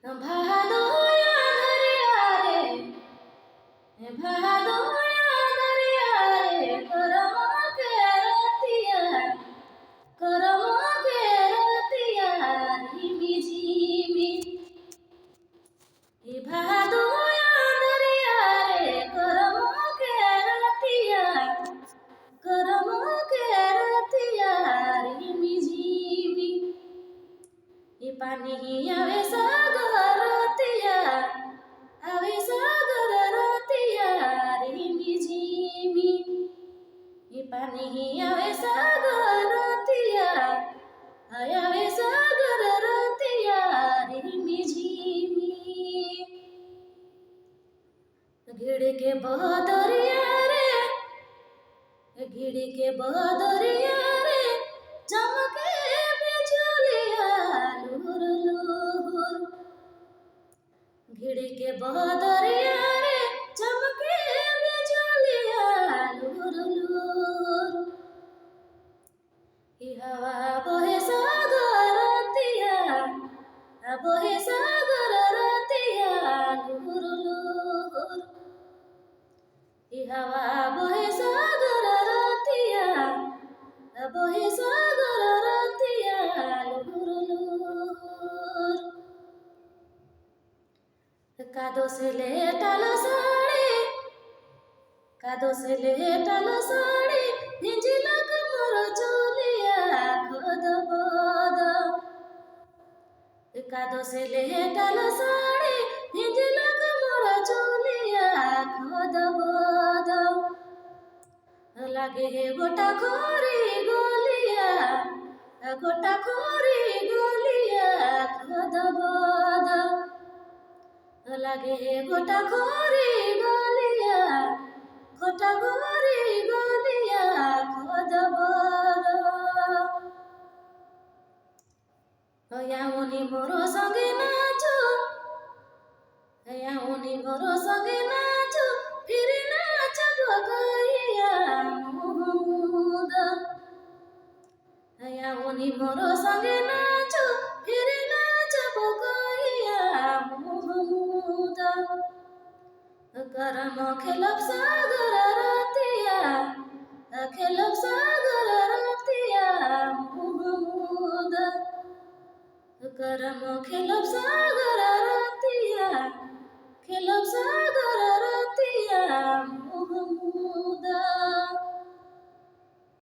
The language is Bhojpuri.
ভাদোয়া ধরিয়া রে ভাদোয়া ধরিয়া রে করমকে রতিয়া ঝিমি ঝিমি ভাদোয়া ধরিয়া রে করমকে রতিয়া ঝিমি ঝিমি পানি আবে সাগর রতিয়া ঝিমি ঝিমি পানি আবে সাগর রতিয়া ঝিমি ঝিমি घिड़ के बदरिया रे चमके बिजुलिया लुहुर लुहुर घिड़ के बदरिया रे चमके बिजुलिया लुहुर लुहुर हवा बहे सागर रतिया लुहुर लुहुर हवा बहे सागर रतिया लुहुर लुहुर कादो से लेटल साड़ी भिजलक मोर चोलिया खद बद कादो से लेटल साड़ी भिजलक मोर चोलिया खद बद लागे हे गोटा खोरी गोलिया खद बद लागे हे गोटा खोरी गोलिया खद बद याउनी मोरो संगे नाचो फिर नाचब गइया महमूद याउनी मोरो संगे नाचो फिर नाचब गइया महमूद करम खेलब सागर रतिया महमूद करम खेलब सागर रतिया